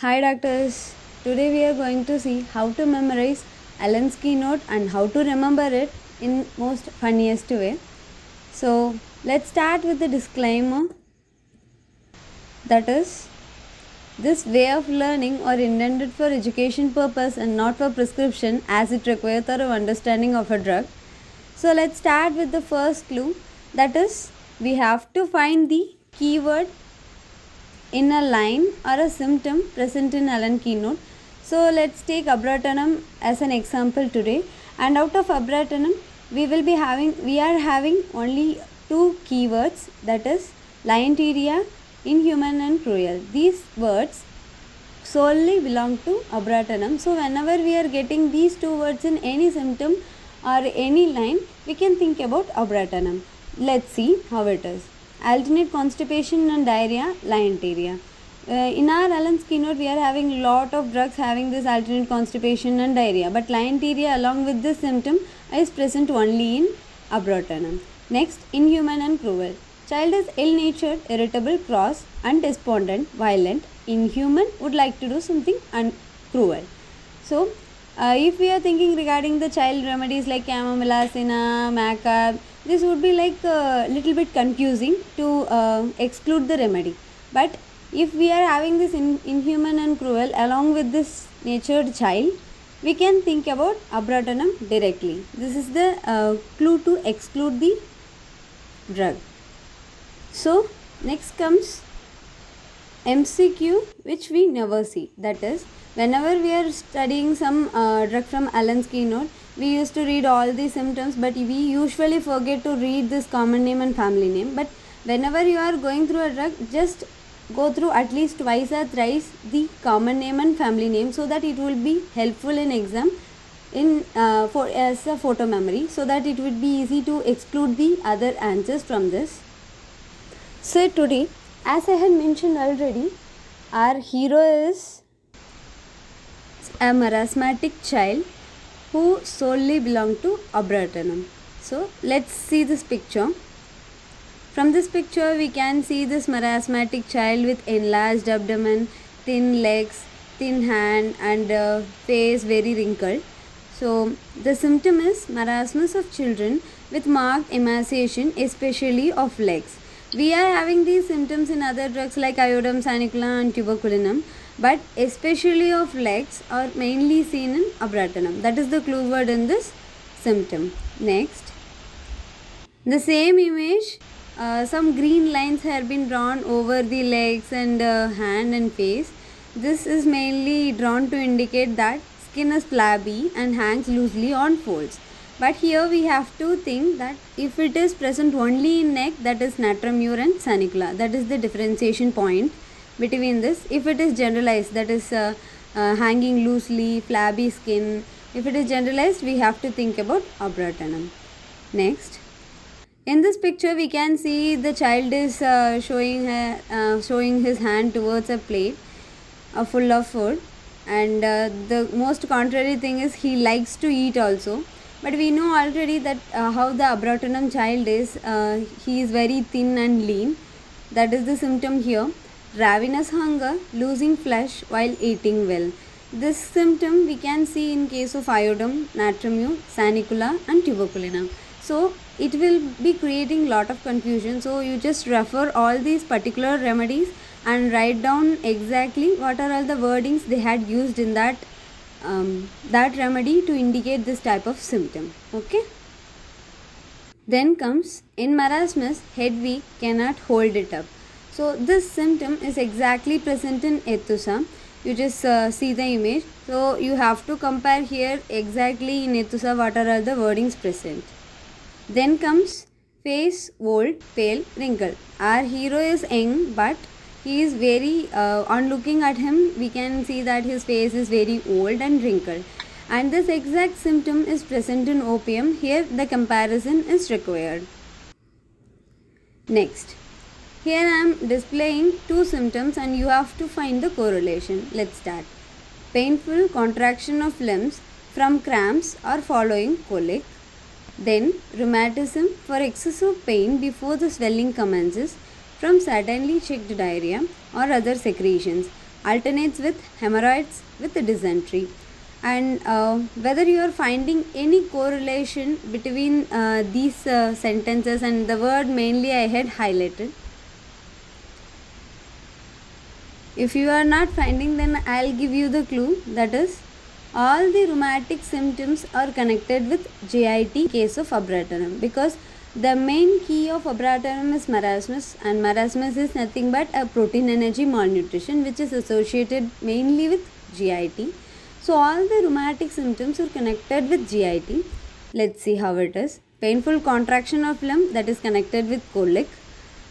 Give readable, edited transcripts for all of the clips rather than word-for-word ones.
Hi doctors. Today we are going to see how to memorize Allen's keynote and how to remember it in most funniest way. So let's start with the disclaimer. That is, this way of learning are intended for education purpose and not for prescription as it requires thorough understanding of a drug. So let's start with the first clue. That is, we have to find the keyword in a line or a symptom present in Allen keynote. So let's take abratanum as an example today. And out of abratanum, we are having only two keywords, that is lionteria, inhuman and cruel. These words solely belong to abratanum. So whenever we are getting these two words in any symptom or any line, we can think about abratanum. Let's see how it is. Alternate constipation and diarrhea, lionteria. In our Allen's keynote, we are having lot of drugs having this alternate constipation and diarrhea, but lionteria along with this symptom is present only in abratanum. Next, inhuman and cruel. Child is ill-natured, irritable, cross, and despondent, violent. Inhuman would like to do something cruel. So, if we are thinking regarding the child remedies like chamomilla, cinna, maca, this would be like a little bit confusing to exclude the remedy. But if we are having this inhuman and cruel along with this natured child, we can think about abratanum directly. This is the clue to exclude the drug. So next comes MCQ, which we never see. That is, whenever we are studying some drug from Allen's keynote, we used to read all the symptoms, but we usually forget to read this common name and family name. But whenever you are going through a drug, just go through at least twice or thrice the common name and family name, so that it will be helpful in exam as a photo memory, so that it would be easy to exclude the other answers from this. So today, as I had mentioned already, our hero is a marasmatic child who solely belong to abratanum. So let's see this picture. From this picture, we can see this marasmatic child with enlarged abdomen, thin legs, thin hand, and face very wrinkled. So the symptom is marasmus of children with marked emaciation, especially of legs. We are having these symptoms in other drugs like iodum, sanicula and tuberculinum, but especially of legs are mainly seen in abratanum. That is the clue word in this symptom. Next, the same image, some green lines have been drawn over the legs and hand and face. This is mainly drawn to indicate that skin is flabby and hangs loosely on folds. But here we have to think that if it is present only in neck, that is natrum and sanicula. That is the differentiation point between this. If it is generalized, that is hanging loosely, flabby skin. If it is generalized, we have to think about abratanum. Next, in this picture, we can see the child is showing his hand towards a plate full of food, and the most contrary thing is he likes to eat also. But we know already that how the abratanum child is. He is very thin and lean. That is the symptom here. Ravenous hunger, losing flesh while eating well. This symptom we can see in case of iodum, natrum, sanicula and tuberculinum. So it will be creating lot of confusion. So you just refer all these particular remedies and write down exactly what are all the wordings they had used in that remedy to indicate this type of symptom. Okay. Then comes in marasmus, head weak, cannot hold it up. So this symptom is exactly present in Ethusa. You just see the image. So you have to compare here exactly in Ethusa what are all the wordings present. Then comes face old, pale, wrinkled. Our hero is young, but he is very, on looking at him, we can see that his face is very old and wrinkled. And this exact symptom is present in opium. Here the comparison is required. Next, here I am displaying two symptoms and you have to find the correlation. Let's start. Painful contraction of limbs from cramps or following colic. Then rheumatism for excessive pain before the swelling commences from suddenly checked diarrhea or other secretions. alternates with hemorrhoids with dysentery. And whether you are finding any correlation between these sentences and the word mainly I had highlighted. If you are not finding, then I'll give you the clue, that is all the rheumatic symptoms are connected with GIT case of abrasionum, because the main key of abrasionum is marasmus, and marasmus is nothing but a protein energy malnutrition which is associated mainly with GIT. So all the rheumatic symptoms are connected with GIT. Let's see how it is. Painful contraction of limb, that is connected with colic.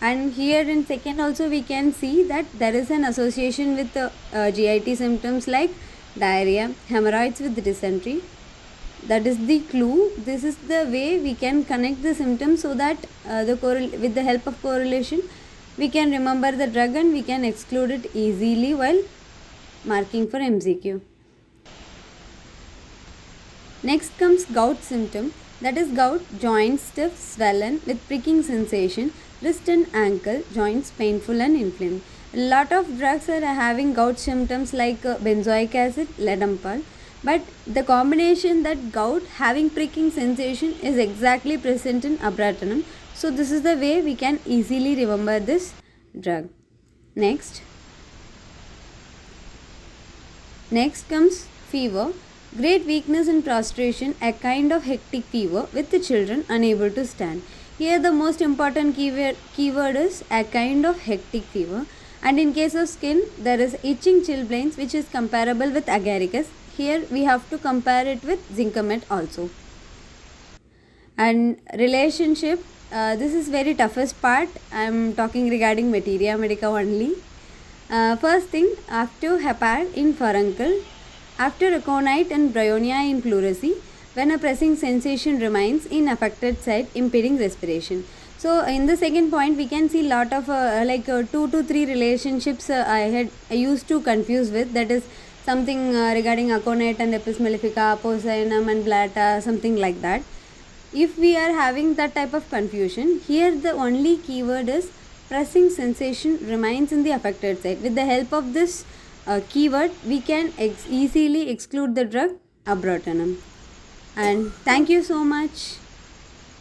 And here in second also we can see that there is an association with GIT symptoms like diarrhea, hemorrhoids with dysentery. That is the clue. This is the way we can connect the symptoms, so that with the help of correlation we can remember the drug and we can exclude it easily while marking for MCQ. Next comes gout symptom, that is gout, joint stiff, swollen with pricking sensation, wrist and ankle joints painful and inflamed. A lot of drugs are having gout symptoms like benzoic acid, Ledempal, but the combination that gout having pricking sensation is exactly present in abrasionum. So this is the way we can easily remember this drug. Next comes fever. Great weakness and prostration, a kind of hectic fever with the children unable to stand. Here the most important keyword is a kind of hectic fever. And in case of skin, there is itching chilblains which is comparable with agaricus. Here we have to compare it with zincomet also. And relationship, this is very toughest part. I am talking regarding materia medica only. First thing, after hepar in furuncle, after aconite and bryonia in pleurisy, when a pressing sensation remains in affected site impeding respiration. So in the second point we can see lot of 2 to 3 relationships I used to confuse with, that is something regarding aconite and Apis mellifica, Apocyonum and Blata, something like that. If we are having that type of confusion, here the only keyword is pressing sensation remains in the affected site. With the help of this keyword we can easily exclude the drug abrasionum. And thank you so much.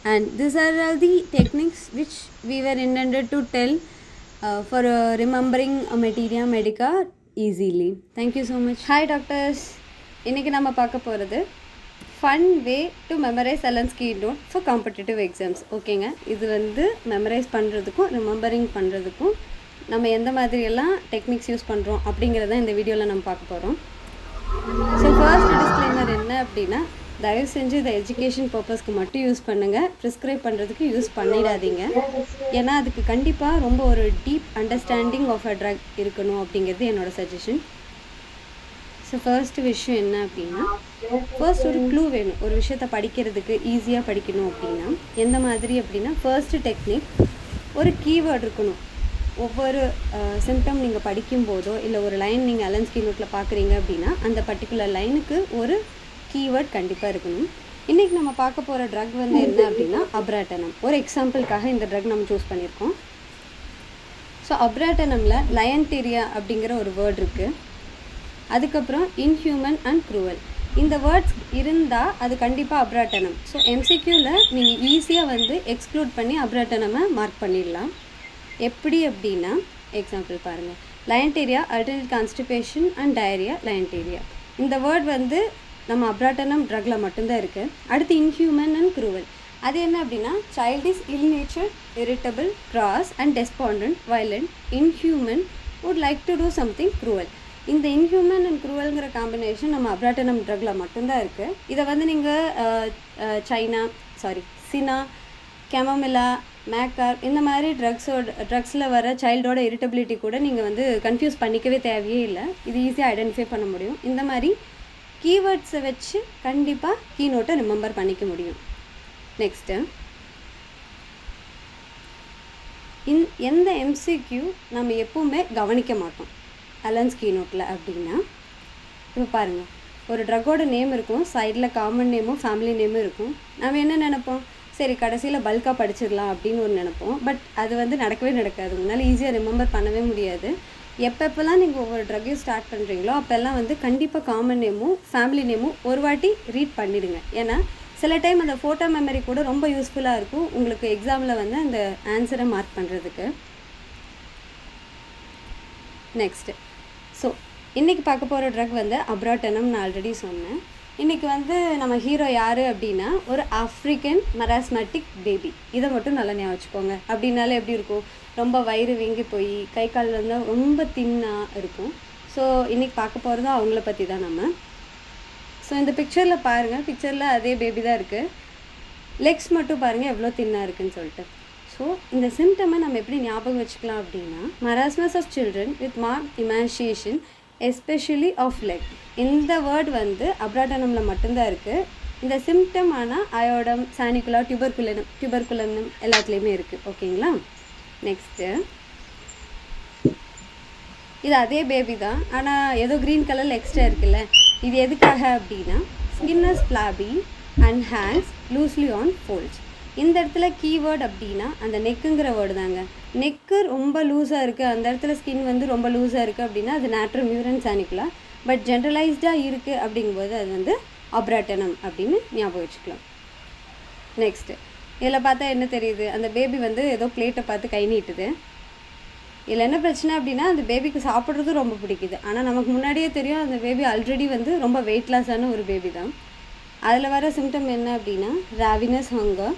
And these are all the techniques which we were intended to tell for remembering materia medica easily. Thank you so much. Hi doctors. இன்னைக்கு நம்ம பார்க்க போகிறது fun way to memorise Allen's key note for competitive exams. ஓகேங்க, இது வந்து memorise பண்ணுறதுக்கும் remembering பண்ணுறதுக்கும் நம்ம எந்த மாதிரியெல்லாம் டெக்னிக்ஸ் யூஸ் பண்ணுறோம் அப்படிங்கிறத இந்த வீடியோவில் நம்ம பார்க்க போகிறோம். ஸோ ஃபர்ஸ்ட் டிஸ்க்ளைமர் என்ன அப்படின்னா, தயவு செஞ்சு இதை எஜுகேஷன் பர்பஸ்க்கு மட்டும் யூஸ் பண்ணுங்கள், ப்ரிஸ்கிரைப் பண்ணுறதுக்கு யூஸ் பண்ணிடாதீங்க. ஏன்னா அதுக்கு கண்டிப்பாக ரொம்ப ஒரு deep understanding of a drug இருக்கணும் அப்படிங்கிறது என்னோடய சஜஷன். ஸோ ஃபர்ஸ்ட் விஷயம் என்ன அப்படின்னா, ஃபர்ஸ்ட் ஒரு க்ளூ வேணும். ஒரு விஷயத்தை படிக்கிறதுக்கு ஈஸியாக படிக்கணும் அப்படின்னா எந்த மாதிரி அப்படின்னா, ஃபர்ஸ்ட் டெக்னிக் ஒரு கீவேர்ட் இருக்கணும். ஒவ்வொரு சிம்டம் நீங்கள் படிக்கும்போதோ இல்லை ஒரு லைன் நீங்கள் அலன்ஸ்கி நோட்டில் பார்க்குறீங்க அப்படின்னா அந்த பர்டிகுலர் லைனுக்கு ஒரு கீவேர்ட் கண்டிப்பாக இருக்கணும். இன்றைக்கி நம்ம பார்க்க போகிற ட்ரக் வந்து என்ன அப்படின்னா அப்ராட்டனம். ஒரு எக்ஸாம்பிளுக்காக இந்த ட்ரக் நம்ம சூஸ் பண்ணியிருக்கோம். ஸோ அப்ராட்டனமில் லயன்டீரியா அப்படிங்கிற ஒரு வேர்ட் இருக்குது. அதுக்கப்புறம் இன்ஹியூமன் அண்ட் க்ரூவல். இந்த வேர்ட்ஸ் இருந்தால் அது கண்டிப்பாக அப்ராட்டனம். ஸோ எம்சிக்யூவில் நீங்கள் ஈஸியாக வந்து எக்ஸ்க்ளூட் பண்ணி அப்ராட்டனமை மார்க் பண்ணிடலாம். எப்படி அப்படின்னா, எக்ஸாம்பிள் பாருங்கள், லயன்டீரியா அல்டர்னேட் கான்ஸ்டிபேஷன் அண்ட் டயரியா லயன்டீரியா. இந்த வேர்ட் வந்து நம்ம அப்ராட்டனம் ட்ரக்கில் மட்டும்தான் இருக்குது. அடுத்து இன்ஹியூமன் அண்ட் க்ரூவல். அது என்ன அப்படின்னா, child is ill nature, irritable, cross and despondent, violent. Inhuman would like to do something cruel. இந்த இன்ஹியூமன் அண்ட் க்ரூவல்ங்கிற காம்பினேஷன் நம்ம அப்ராட்டனம் ட்ரக்கில் மட்டும்தான் இருக்குது. இதை வந்து நீங்கள் சினா, கெமமிலா, மேக்கார் இந்த மாதிரி ட்ரக்ஸில் வர சைல்டோட இரிட்டபிலிட்டி கூட நீங்கள் வந்து கன்ஃபியூஸ் பண்ணிக்கவே தேவையே இல்லை. இது ஈஸியாக ஐடென்டிஃபை பண்ண முடியும். இந்த மாதிரி கீவேர்ட்ஸை வச்சு கண்டிப்பாக கீ நோட்டை ரிமெம்பர் பண்ணிக்க முடியும். நெக்ஸ்ட்டு, எந்த எம்சிக்யூ நம்ம எப்பவுமே கவனிக்க மாட்டோம் அலன்ஸ் கீ நோட்டில் அப்படின்னா, இப்போ பாருங்கள், ஒரு ட்ரக்கோட நேம் இருக்கும், சைடில் காமன் நேமும் ஃபேமிலி நேமும் இருக்கும். நம்ம என்ன நினைப்போம், சரி கடைசியில் பல்காக படிச்சிடலாம் அப்படின்னு ஒரு நினைப்போம். பட் அது வந்து நடக்கவே நடக்காது. உங்களால் ஈஸியாக ரிமெம்பர் பண்ணவே முடியாது. எப்பப்போல்லாம் நீங்கள் ஒவ்வொரு ட்ரக்கையும் ஸ்டார்ட் பண்ணுறீங்களோ அப்போல்லாம் வந்து கண்டிப்பாக காமன் நேமும் ஃபேமிலி நேமும் ஒரு வாட்டி ரீட் பண்ணிடுங்க. ஏன்னா சில டைம் அந்த ஃபோட்டோ மெமரி கூட ரொம்ப யூஸ்ஃபுல்லாக இருக்கும் உங்களுக்கு எக்ஸாமில் வந்து அந்த ஆன்சரை மார்க் பண்ணுறதுக்கு. நெக்ஸ்ட்டு ஸோ இன்றைக்கி பார்க்க போகிற ட்ரக் வந்து அப்ராட்டனம் நான் ஆல்ரெடி சொன்னேன். இன்றைக்கி வந்து நம்ம ஹீரோ யார் அப்படின்னா ஒரு ஆஃப்ரிக்கன் மராஸ்மேட்டிக் பேபி. இதை மட்டும் நல்லா ஞாபகம் வச்சுக்கோங்க. அப்படின்னாலே எப்படி இருக்கும், ரொம்ப வயிறு வீங்கி போய் கை கால் வந்து ரொம்ப தின்னாக இருக்கும். ஸோ இன்றைக்கி பார்க்க போகிறது அவங்கள பற்றி தான் நம்ம. ஸோ இந்த பிக்சரில் பாருங்கள், பிக்சரில் அதே பேபி தான் இருக்குது. லெக்ஸ் மட்டும் பாருங்கள் எவ்வளோ தின்னாக இருக்குதுன்னு சொல்லிட்டு. ஸோ இந்த சிம்டமை நம்ம எப்படி ஞாபகம் வச்சுக்கலாம் அப்படின்னா, marasmus of children with marked emaciation especially of leg. இந்த வேர்ட் வந்து அப்ராட்டனமில் மட்டும்தான் இருக்குது. இந்த சிம்டம் ஆனால் அயோடம், சானிகுலா, டியூபர்குலனம் எல்லாத்துலேயுமே இருக்குது. ஓகேங்களா. நெக்ஸ்ட்டு இது அதே பேபி தான், ஆனால் ஏதோ க்ரீன் கலரில் எக்ஸ்ட்ரா இருக்குல்ல. இது எதுக்காக அப்படின்னா skin is flabby and hangs loosely on folds. இந்த இடத்துல கீவேர்ட் அப்படின்னா அந்த நெக்குங்கிற வேர்டு தாங்க. நெக்கு ரொம்ப லூஸாக இருக்குது, அந்த இடத்துல ஸ்கின் வந்து ரொம்ப லூஸாக இருக்குது அப்படின்னா அது நாட்ரோமியூரன் சானிகுலா. பட் ஜென்ரலைஸ்டாக இருக்குது அப்படிங்கும்போது அது வந்து அப்ராட்டனம் அப்படின்னு ஞாபகம் வச்சுக்கலாம். நெக்ஸ்ட்டு இதில் பார்த்தா என்ன தெரியுது, அந்த பேபி வந்து ஏதோ பிளேட்டை பார்த்து கை நீட்டுது. இதில் என்ன பிரச்சனை அப்படின்னா அந்த பேபிக்கு சாப்பிட்றது ரொம்ப பிடிக்குது. ஆனால் நமக்கு முன்னாடியே தெரியும் அந்த பேபி ஆல்ரெடி வந்து ரொம்ப வெயிட் லாஸான ஒரு பேபி தான். அதில் வர சிம்டம் என்ன அப்படின்னா ravenous hunger,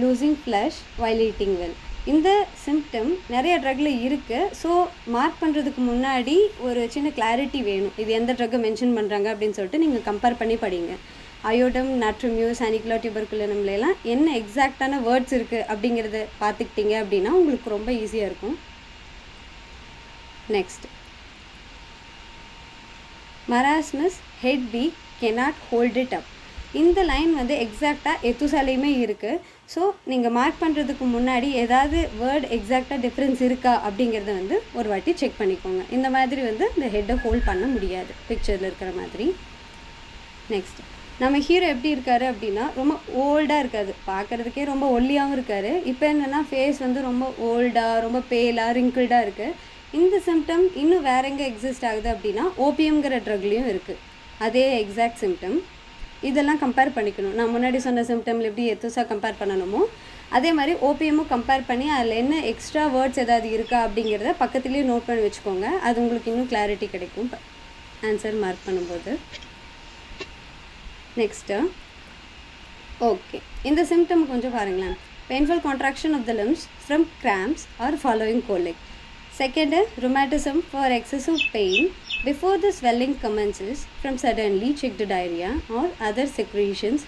losing flesh while eating well. இந்த சிம்டம் நிறைய ட்ரக்கில் இருக்குது. ஸோ மார்க் பண்ணுறதுக்கு முன்னாடி ஒரு சின்ன கிளாரிட்டி வேணும், இது எந்த ட்ரக்கை மென்ஷன் பண்ணுறாங்க அப்படின்னு சொல்லிட்டு நீங்கள் கம்பேர் பண்ணி படிங்க. அயோடம், நாட்ரோமியூ, சானிகுலா, டியூபர்குலனம்லாம் என்ன எக்ஸாக்டான வேர்ட்ஸ் இருக்குது அப்படிங்கிறத பார்த்துக்கிட்டிங்க அப்படின்னா உங்களுக்கு ரொம்ப ஈஸியாக இருக்கும். Next, marasmus head week cannot hold it up. இந்த லைன் வந்து எக்ஸாக்டாக எத்துசாலையுமே இருக்குது. ஸோ நீங்கள் மார்க் பண்ணுறதுக்கு முன்னாடி ஏதாவது வேர்டு எக்ஸாக்டாக டிஃப்ரென்ஸ் இருக்கா அப்படிங்கிறத வந்து ஒரு வாட்டி செக் பண்ணிக்கோங்க. இந்த மாதிரி வந்து இந்த ஹெட்டை ஹோல்ட் பண்ண முடியாது பிக்சரில் இருக்கிற மாதிரி. நெக்ஸ்ட், நம்ம ஹீரோ எப்படி இருக்காரு அப்படின்னா ரொம்ப ஓல்டாக இருக்காது, பார்க்குறதுக்கே ரொம்ப ஒல்லியாகவும் இருக்கார். இப்போ என்னென்னா ஃபேஸ் வந்து ரொம்ப ஓல்டாக, ரொம்ப பேலாக, ரிங்கிள்டாக இருக்குது. இந்த சிம்டம் இன்னும் வேற எங்கே எக்ஸிஸ்ட் ஆகுது அப்படின்னா ஓபிஎம்ங்கிற ட்ரக்லேயும் இருக்குது அதே எக்ஸாக்ட் சிம்டம். இதெல்லாம் கம்பேர் பண்ணிக்கணும். நான் முன்னாடி சொன்ன சிம்டமில் எப்படி எத்துசா கம்பேர் பண்ணணுமோ அதே மாதிரி ஓபிஎம்மும் கம்பேர் பண்ணி அதில் என்ன எக்ஸ்ட்ரா வேர்ட்ஸ் ஏதாவது இருக்கா அப்படிங்கிறத பக்கத்துலேயே நோட் பண்ணி வச்சுக்கோங்க. அது உங்களுக்கு இன்னும் கிளாரிட்டி கிடைக்கும் ஆன்சர் மார்க் பண்ணும்போது. நெக்ஸ்ட்டு, ஓகே, இந்த சிம்டம் கொஞ்சம் பாருங்களேன். Painful contraction of the limbs from cramps or following colic. Second, rheumatism for excessive pain before the swelling commences from suddenly checked diarrhea or other secretions,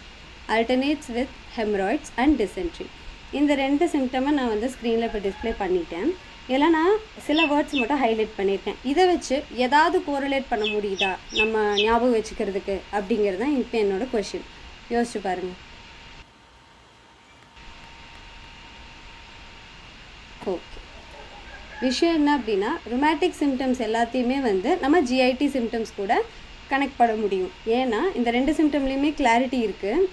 alternates with hemorrhoids and dysentery. இந்த ரெண்டு சிம்டமை நான் வந்து ஸ்க்ரீனில் இப்போ display பண்ணிட்டேன். இதெல்லாம் நான் சில வேர்ட்ஸ் மட்டும் ஹைலைட் பண்ணியிருக்கேன். இதை வச்சு ஏதாவது கோரிலேட் பண்ண முடியுதா நம்ம ஞாபகம் வச்சுக்கிறதுக்கு அப்படிங்கிறது தான் இப்போ என்னோடய கொஷின். யோசிச்சு பாருங்கள். ஓகே, விஷயம் என்ன அப்படின்னா ருமேட்டிக் சிம்டம்ஸ் எல்லாத்தையுமே வந்து நம்ம ஜிஐடி சிம்டம்ஸ் கூட கனெக்ட் பண்ண முடியும். ஏன்னா இந்த ரெண்டு சிம்டம்லேயுமே கிளாரிட்டி இருக்குது.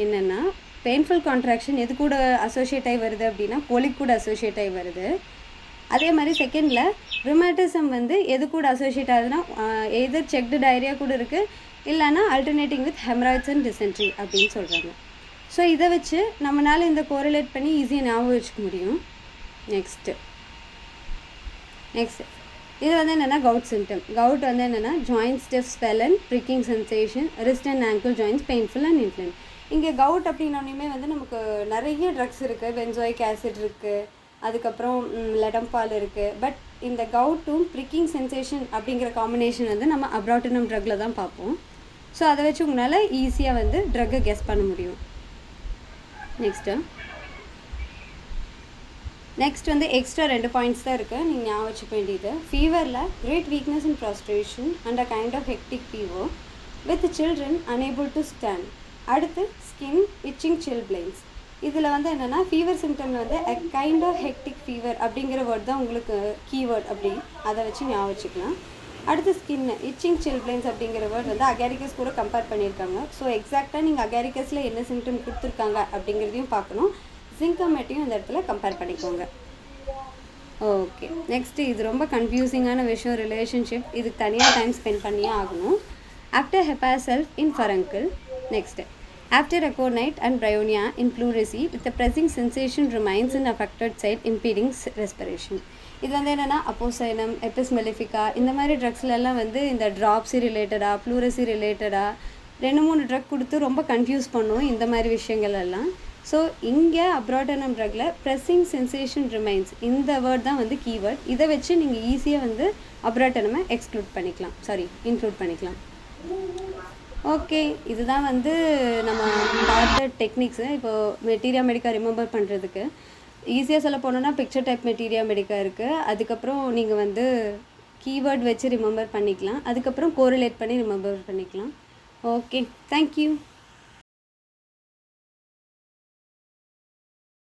என்னென்னா பெயின்ஃபுல் கான்ட்ராக்ஷன் எது கூட அசோசியேட் ஆகி வருது அப்படின்னா கோலிக் கூட அசோசியேட் ஆகி வருது. அதே மாதிரி செகண்டில் ருமேட்டிசம் வந்து எது கூட அசோசியேட் ஆகுதுன்னா எதர் செக்டு டயரியா கூட இருக்குது, இல்லைன்னா alternating with haemorrhoids and dysentery அப்படின்னு சொல்கிறாங்க. ஸோ இதை வச்சு நம்மளால் இந்த கோரிலேட் பண்ணி ஈஸியாக ஞாபகம் வச்சுக்க முடியும். நெக்ஸ்ட், இது வந்து என்னென்னா கவுட் சிம்டம். கவுட் வந்து என்னென்னா joint stiff swollen, pricking sensation, wrist and ankle joints painful and inflamed. இங்கே கவுட் அப்படின்னோடனே வந்து நமக்கு நிறைய ட்ரக்ஸ் இருக்குது. பென்சோயிக் ஆசிட் இருக்குது, அதுக்கப்புறம் லெடம்பால் இருக்குது. பட் இந்த கவுட்டும் ப்ரிக்கிங் சென்சேஷன் அப்படிங்கிற காம்பினேஷன் வந்து நம்ம அப்ராட்டனம் ட்ரக்கில் தான் பார்ப்போம். ஸோ அதை வச்சு உங்களால் ஈஸியாக வந்து ட்ரக்கை கெஸ் பண்ண முடியும். நெக்ஸ்ட் வந்து எக்ஸ்ட்ரா 2 பாயிண்ட்ஸ் தான் இருக்குது, நீங்கள் ஞாபகம் வச்சுக்க வேண்டியது. ஃபீவரில் great weakness in prostration and a kind of hectic fever with children unable to stand. அடுத்து ஸ்கின் இச்சிங் சில்பிளைன்ஸ். இதில் வந்து என்னென்னா ஃபீவர் சிம்டமில் வந்து a kind of hectic fever அப்படிங்கிற வேர்ட் தான் உங்களுக்கு கீவேர்ட். அப்படி அதை வச்சு ஞாபகம் வச்சுக்கலாம். அடுத்து ஸ்கின் இச்சிங் சில்பிளைன்ஸ் அப்படிங்கிற வேர்ட் வந்து அகாரிகஸ் கூட கம்பேர் பண்ணியிருக்காங்க. ஸோ எக்ஸாக்டாக நீங்கள் அகாரிகஸில் என்ன சிம்டம் கொடுத்துருக்காங்க அப்படிங்கிறதையும் பார்க்கணும். ஜிங்கமேட்டையும் இந்த இடத்துல கம்பேர் பண்ணிக்கோங்க. ஓகே. நெக்ஸ்ட்டு இது ரொம்ப கன்ஃப்யூசிங்கான விஷயம் ரிலேஷன்ஷிப். இதுக்கு தனியாக டைம் ஸ்பெண்ட் பண்ணியே ஆகணும். ஆஃப்டர் ஹெப்பா செல்ஃப் இன் ஃபரங்கிள். Next after aconite and bryonia in pleurisy with pressing sensation remains in affected side impeding respiration. இது வந்து என்னென்னா அப்போசைனம், எபிஸ் மெலிஃபிகா இந்த மாதிரி ட்ரக்ஸ்லலாம் வந்து இந்த ட்ராப்ஸி ரிலேட்டடாக ப்ளூரசி ரிலேட்டடாக 2-3 ட்ரக் கொடுத்து ரொம்ப கன்ஃபியூஸ் பண்ணும் இந்த மாதிரி விஷயங்கள் எல்லாம். ஸோ இங்கே அப்ராட்டனம் ட்ரக்கில் ப்ரெஸ்ஸிங் சென்சேஷன் ரிமைன்ஸ் இந்த வேர்ட் தான் வந்து கீவேர்ட். இதை வச்சு நீங்கள் ஈஸியாக வந்து அப்ராட்டனமை இன்க்ளூட் பண்ணிக்கலாம். ஓகே, இதுதான் வந்து நம்ம பார்த்த டெக்னிக்ஸு. இப்போது மெட்டீரியா மெடிக்கா ரிமெம்பர் பண்ணுறதுக்கு ஈஸியாக சொல்ல போனோன்னா பிக்சர் டைப் மெட்டீரியா மெடிக்கா இருக்குது. அதுக்கப்புறம் நீங்கள் வந்து கீவேர்ட் வச்சு ரிமெம்பர் பண்ணிக்கலாம். அதுக்கப்புறம் கோரிலேட் பண்ணி ரிமெம்பர் பண்ணிக்கலாம். Okay, thank you.